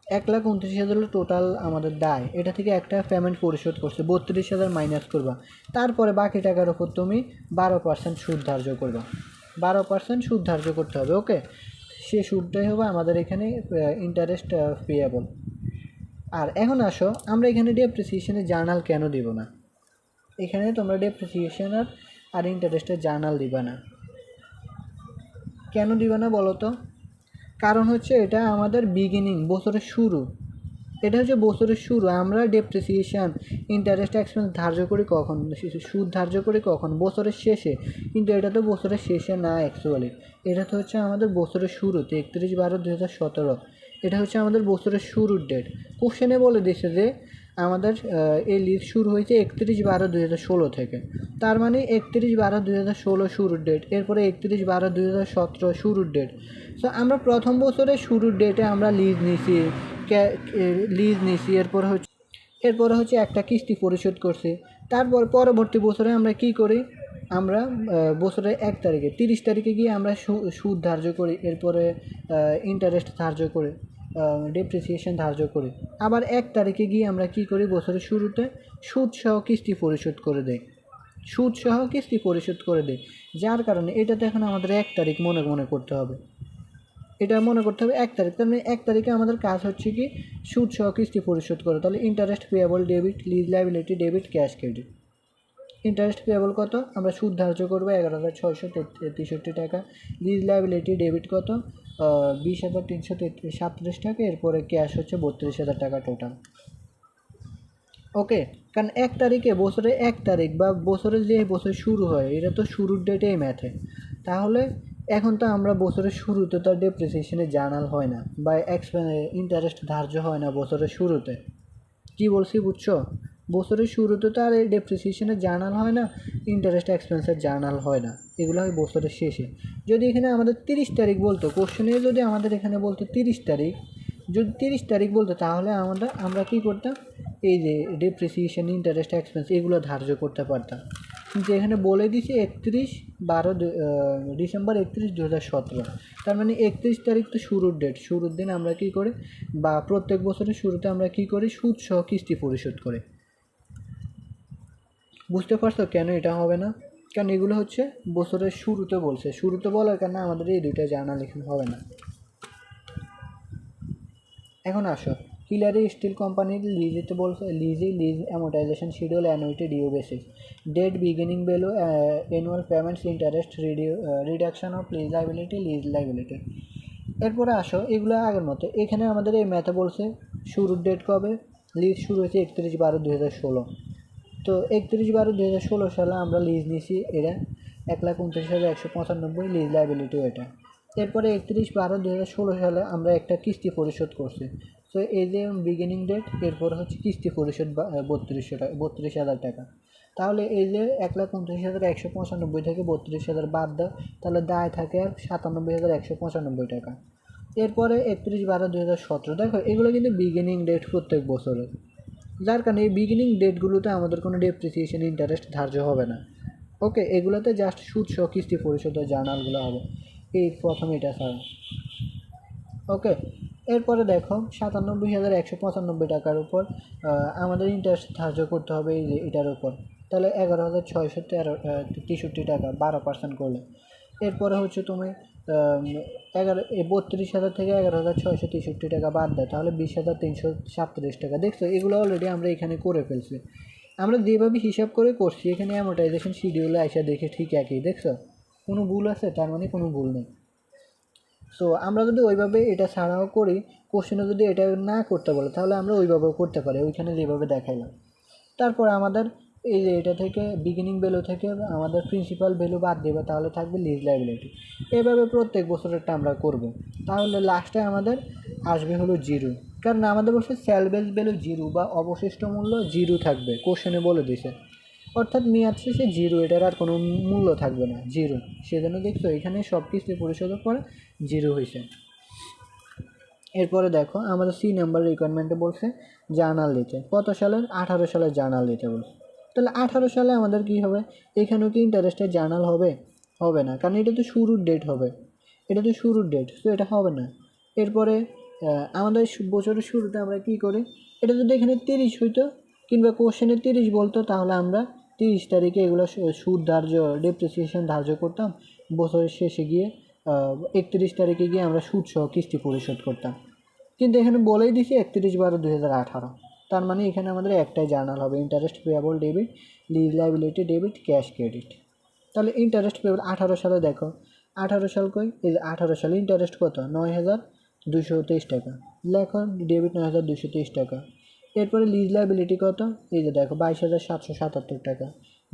1,29,000 টোটাল আমাদের দায়, এটা থেকে একটা পেমেন্ট পরিশোধ করছে, 32,000 মাইনাস করবা। তারপরে বাকি টাকার ওপর তুমি 12% সুদ ধার্য করবা। 12% সুদ ধার্য করতে হবে। ওকে, সে সুদটাই হবে আমাদের এখানে ইন্টারেস্ট পেয়েবল। আর এখন আসো, আমরা এখানে ডেপ্রিসিয়েশনের জার্নাল কেন দিব না? এখানে তোমরা ডেপ্রিসিয়েশন আর ইন্টারেস্টের জার্নাল দিবা না। কেন দিবা না বলো তো? কারণ হচ্ছে এটা আমাদের বিগিনিং, বছরের শুরু। এটা হচ্ছে বছরের শুরু। আমরা ডেপ্রিসিয়েশন, ইন্টারেস্ট এক্সপেন্স ধার্য করি কখন? সুদ ধার্য করি কখন? বছরের শেষে। কিন্তু এটা তো বছরের শেষে না, অ্যাকচুয়ালি এটা তো হচ্ছে আমাদের বছরের শুরুতে, 31/12/2017। এটা হচ্ছে আমাদের বছরের শুরুর ডেট। কোশ্চেনে বলে দিয়েছে যে আমাদের এই লিজ শুরু হয়েছে 31/12/2016 থেকে। তার মানে 31/12/2016 শুরুর ডেট, এরপরে 31/12/2017 শুরুর ডেট। সো আমরা প্রথম বছরের শুরুর ডেটে আমরা লিজ নিছি, এরপরে হচ্ছে একটা কিস্তি পরিশোধ করছি। তারপর পরবর্তী বছরে আমরা কি করি? আমরা বছরের 1 তারিখে, 30 তারিখে গিয়ে আমরা সুদ ধার্য করি, এরপরে ইন্টারেস্ট ধার্য করি, ডেপ্রিসিয়েশন ধার্য করি। আবার 1 তারিখে গিয়ে আমরা কি করি? বছরের শুরুতে সুদসহ কিস্তি পরিশোধ করে দেয়, সুদসহ কিস্তি পরিশোধ করে দেয়। যার কারণে এটাতে এখন আমাদের 1 তারিখ মনে করতে হবে। এটা মনে করতে হবে 1 তারিখ। তার মানে 1 তারিখে আমাদের কাজ হচ্ছে কি? সুদ সহ কিস্তি পরিশোধ করে। তাহলে interest payable debit, lease liability debit, cash credit. Interest payable কত? আমরা সুদ ধার্য করবো 11,663 টাকা। লিজ লাইবিলিটি ডেবিট কত? 20,337 টাকা। এরপরে ক্যাশ হচ্ছে 32,000 টাকা টোটাল। ওকে, কারণ 1 তারিখে, বছরের 1 তারিখ বা বছরের যে বছর শুরু হয়, এটা তো শুরুর ডেটেই ম্যাথে। তাহলে এখন তো আমরা বছরের শুরুতে তো ডেপ্রিসিয়েশনের জার্নাল হয় না, বা ইন্টারেস্ট ধার্য হয় না বছরের শুরুতে। কি বলছি বুঝছো? বছরের শুরুতে তো আর ডেপ্রিসিয়েশনের জার্নাল হয় না, ইন্টারেস্ট এক্সপেন্সের জার্নাল হয় না, এগুলো হয় বছরের শেষে। যদি এখানে আমাদের 30 তারিখ বলতো, কোশ্চেনে যদি আমাদের এখানে বলতো 30 তারিখ, যদি 30 তারিখ বলতো, তাহলে আমরা কী করতাম? এই যে ডেপ্রিসিয়েশন, ইন্টারেস্ট এক্সপেন্স, এগুলো ধার্য করতে পারতাম। কিন্তু এখানে বলে দিছি 31/12/2017। তার মানে 31 তারিখ তো শুরুর ডেট। শুরুর দিন আমরা কী করি, বা প্রত্যেক বছরের শুরুতে আমরা কী করি? সুদ সহ কিস্তি পরিশোধ করি। বুঝতে পারছো কেন এটা হবে না? কারণ এগুলো হচ্ছে বছরের শুরুতে বলছে, শুরুতে বলার কারণে আমাদের এই দুইটা জার্নাল এখানে হবে না। এখন আসো, হিলারি স্টিল কোম্পানির লিজেতে বলছে, lease amortization schedule, annuity, due basis, date, beginning value, annual payments, interest, reduction of lease liability. এরপরে আসো, এগুলো আগের মতো। এখানে আমাদের এই ম্যাথে বলছে শুরুর ডেট কবে? লিজ শুরু হয়েছে 31/12/2016। তো 31/12/2016 সালে আমরা লিজ নিছি, এটা 1,29,195 লিজ লাইবিলিটিও এটা। এরপরে 31/12/2016 সালে আমরা একটা কিস্তি পরিশোধ করছি। সো এই যে বিগিনিং ডেট, এরপর হচ্ছে কিস্তি পরিশোধ 32,000 টাকা। তাহলে এই যে 1,29,195 থেকে 32,000 বাদ দাও, তাহলে দায় থাকে 97,195 টাকা। এরপরে 31/12/2017। দেখো, এগুলো কিন্তু বিগিনিং ডেট প্রত্যেক বছরের, যার কারণে এই বিগিনিং ডেটগুলোতে আমাদের কোনো ডেপ্রিসিয়েশন, ইন্টারেস্ট ধার্য হবে না। ওকে, এগুলোতে জাস্ট সুদ সহ কিস্তি পরিশোধের জার্নালগুলো হবে, এই প্রথম এটা ছাড়া। ওকে, এরপরে দেখো 97,195 টাকার উপর আমাদের ইন্টারেস্ট ধার্য করতে হবে এই যে এটার উপর। তাহলে 11,663 টাকা 12% করলে। এরপরে হচ্ছে তুমি 32,000 থেকে 11,663 টাকা বাদ দেয়, তাহলে 20,337 টাকা। দেখছো, এগুলো অলরেডি আমরা এখানে করে ফেলছি। আমরা যেভাবে হিসাব করে করছি এখানে অ্যামোর্টাইজেশন শিডিউলে আইসা দেখে ঠিক একই, দেখছো কোনো ভুল আছে? তার মানে কোনো ভুল নেই। সো আমরা যদি ওইভাবে এটা ছাড়াও করি, কোশ্চেনে যদি এটা না করতে বলে তাহলে আমরা ওইভাবেও করতে পারি, ওইখানে যেভাবে দেখাইলাম। তারপর আমাদের এই যে এটা থেকে বিগিনিং ভ্যালু থেকে আমাদের প্রিন্সিপাল ভ্যালু বাদ দেবে, তাহলে থাকবে লিজ লাইবিলিটি। এভাবে প্রত্যেক বছরেরটা আমরা করব। তাহলে লাস্টে আমাদের আসবে হলো জিরো, কারণ আমাদের বলছে সেলবেজ ভ্যালু জিরো বা অবশিষ্ট মূল্য জিরো থাকবে, কোশ্চেনে বলে দিছে। অর্থাৎ মেয়াদ শেষে জিরো, এটার আর কোনো মূল্য থাকবে না, জিরো। সেজন্য দেখছো এখানে সব কিছু পরিশোধের পরে জিরো হয়েছে। এরপরে দেখো আমাদের সি নাম্বার রিকোয়ারমেন্টে বলছে জার্নাল দিতে, কত সালের? 18 সালের জার্নাল দিতে বলছে। তাহলে 18 সালে আমাদের কি হবে? এখানেও কি ইন্টারেস্টের জার্নাল হবে? হবে না, কারণ এটা তো শুরুর ডেট হবে, এটা তো শুরুর ডেট, তো এটা হবে না। এরপরে আমাদের বছরের শুরুতে আমরা কি করি, এটা যদি এখানে 30 হইতো কিংবা কোশ্চেনে 30 বলতো, তাহলে আমরা 30 তারিখে এগুলো সুদ ধার্য, ডেপ্রিসিয়েশন ধার্য করতাম। বছরের শেষে গিয়ে 31 তারিখে গিয়ে আমরা সুদ সহ কিস্তি পরিশোধ করতাম। কিন্তু এখানে বলেই দিছি 31/12/2018। তার মানে এখানে আমাদের একটাই জার্নাল হবে, interest payable debit, lease liability debit, cash credit. তাহলে ইন্টারেস্ট পেয়েবল 18 সালে দেখো, 18 সাল কই? এই যে 18 সালে ইন্টারেস্ট কত? 9,223 টাকা। লেখো ডেবিট 9,223 টাকা। এরপরে লিজ লাইবিলিটি কত? এই যে দেখো 22,777 টাকা,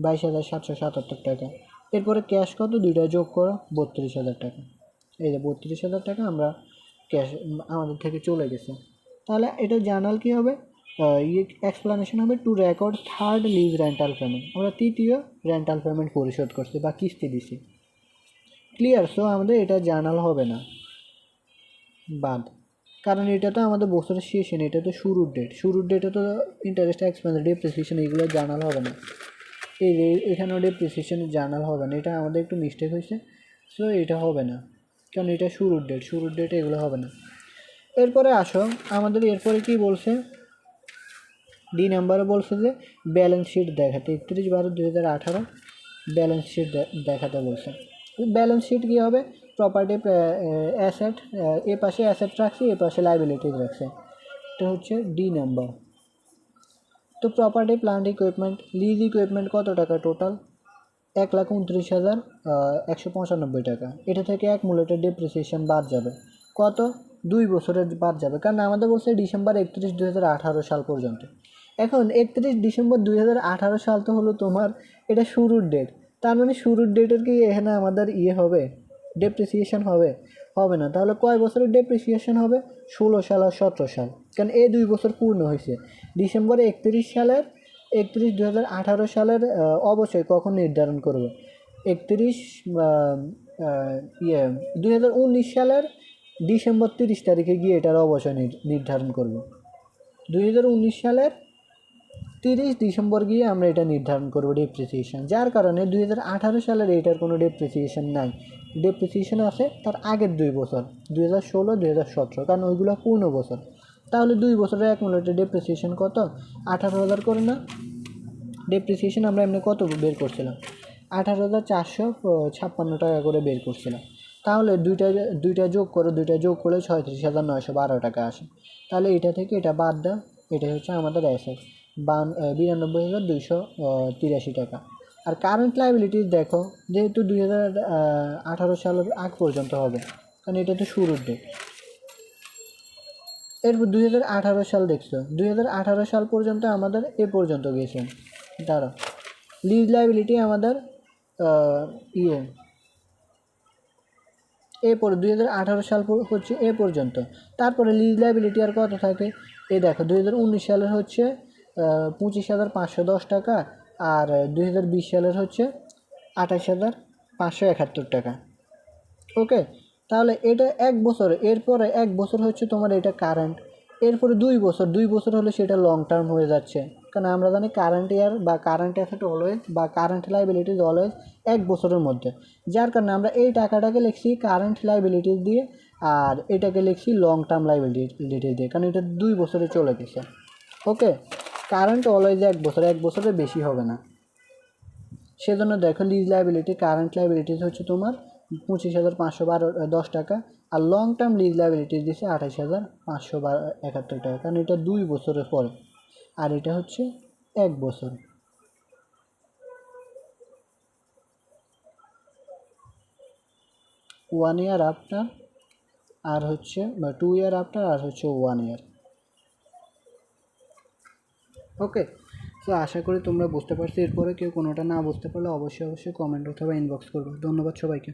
22,777 টাকা। এরপরে ক্যাশ কত? দুইটা যোগ করো, 32,000 টাকা। এই যে 32,000 টাকা আমরা ক্যাশ আমাদের থেকে চলে গেছে। তাহলে এটা জার্নাল কী হবে? এক্সপ্লানেশন হবে to record third lease rental payment, আমরা তৃতীয় রেন্টাল পেমেন্ট পরিশোধ করছি বা কিস্তি দিছি। ক্লিয়ার? সো আমাদের এটা জার্নাল হবে না, বাদ। কারণ এটা তো আমাদের বছরের শেষে, এটা তো শুরুর ডেট, শুরুর ডেটে তো ইন্টারেস্ট এক্সপেন্স ডেপ্রিসিয়েশন এগুলো জার্নাল হবে না। এই এখানেও ডেপ্রিসিয়েশনের জার্নাল হবে না, এটা আমাদের একটু মিস্টেক হয়েছে। সো এটা হবে না, কারণ এটা শুরুর ডেট, শুরুর ডেটে এগুলো হবে না। এরপরে আসো আমাদের এরপরে কি বলছে, ডি নাম্বারে বলছে যে ব্যালেন্স শিট দেখাতে, 31/12/2018 ব্যালেন্স শিট দেখাতে বলছে। ব্যালেন্স শিট কী হবে? প্রপার্টি অ্যাসেট, এ পাশে অ্যাসেট রাখছি, এ পাশে লাইবিলিটিস রাখছে, এটা হচ্ছে ডি নাম্বার। তো property plant equipment, lease equipment কত টাকা টোটাল? 1,29,195 টাকা। এটা থেকে এক মূল্যটা ডেপ্রিসিয়েশন বাদ যাবে, কত? 2 বছরের বাদ যাবে, কারণ আমাদের বলছে ডিসেম্বর 31, 2018 সাল পর্যন্ত। এখন 31 ডিসেম্বর 2018 সাল তো হলো তোমার এটা শুরুর ডেট, তার মানে শুরুর ডেটের কি এখানে আমাদের হবে? ডেপ্রিসিয়েশন হবে? হবে না। তাহলে কয় বছরের ডেপ্রিসিয়েশন হবে? 16 সাল আর 17 সাল, কারণ এই 2 বছর পূর্ণ হয়েছে। ডিসেম্বরে 31 সালের 31/2018 সালের অবশ্যই কখন নির্ধারণ করবে? 31 2019 সালের ডিসেম্বর 30 তারিখে গিয়ে এটার অবশ্যই নির্ধারণ করব। 2019 সালের 30 ডিসেম্বর গিয়ে আমরা এটা নির্ধারণ করবো ডেপ্রিসিয়েশন, যার কারণে 2018 সালের এটার কোনো ডেপ্রিসিয়েশন নাই। ডেপ্রিসিয়েশন আছে তার আগের 2 বছর, 2016, 2017, কারণ ওইগুলো পূর্ণ বছর। তাহলে 2 বছরের এক মূল্যটা ডেপ্রিসিয়েশন কত? 18,000 করে না? ডেপ্রিসিয়েশন আমরা এমনি কত বের করছিলাম? 18,456 টাকা করে বের করছিলাম। তাহলে দুইটা যোগ করে, দুইটা যোগ করলে 36,912 টাকা আসে। তাহলে এটা থেকে এটা বাদ দাও, এটা হচ্ছে আমাদের অ্যাসেট 92,283 টাকা। আর কারেন্ট লাইবিলিটিস দেখো, যেহেতু 2018 সালের আগ পর্যন্ত হবে, কারণ এটা তো শুরুর ডেট। এরপর 2018 সাল দেখছো, 2018 সাল পর্যন্ত আমাদের এ পর্যন্ত গেছে। দাঁড়া, লিজ লাইবিলিটি আমাদের এরপরে 2018 সাল হচ্ছে এ পর্যন্ত। তারপরে লিজ লাইবিলিটি আর কত থাকে? এই দেখো 2019 সালের হচ্ছে 25,510 টাকা, আর 2020 সালের হচ্ছে 28,571 টাকা। ওকে, তাহলে এটা এক বছর, এরপরে এক বছর হচ্ছে তোমার এটা কারেন্ট, এরপরে 2 বছর হলে সেটা লং টার্ম হয়ে যাচ্ছে, কারণ আমরা জানি কারেন্ট ইয়ার বা কারেন্ট অ্যাসেট অলওয়েজ বা কারেন্ট লাইবিলিটিস অলওয়েজ 1 বছরের মধ্যে, যার কারণে আমরা এই টাকাটাকে লিখছি কারেন্ট লাইবিলিটিস দিয়ে, আর এটাকে লিখছি লং টার্ম লাইবিলিটিস দিয়ে, কারণ এটা 2 বছরে চলে গেছে। ওকে, কারেন্ট অলওয়েজ 1 বছর, 1 বছরের বেশি হবে না। সেজন্য দেখো লিজ লাইবিলিটি, কারেন্ট লাইবিলিটিস হচ্ছে তোমার 25,510 টাকা, আর লং টার্ম লিজ লাইবিলিটিস দিচ্ছে 28,571 টাকা, কারণ এটা 2 বছরের পরে, আর এটা হচ্ছে 1 বছর। 1 ইয়ার আফটার, আর হচ্ছে 2 ইয়ার আফটার, আর হচ্ছে 1 ইয়ার। ওকে, সো আশা করি তোমরা বুঝতে পারছো। এরপরে কেউ কোনোটা না বুঝতে পারলে অবশ্যই কমেন্ট অথবা ইনবক্স করবে। ধন্যবাদ সবাইকে।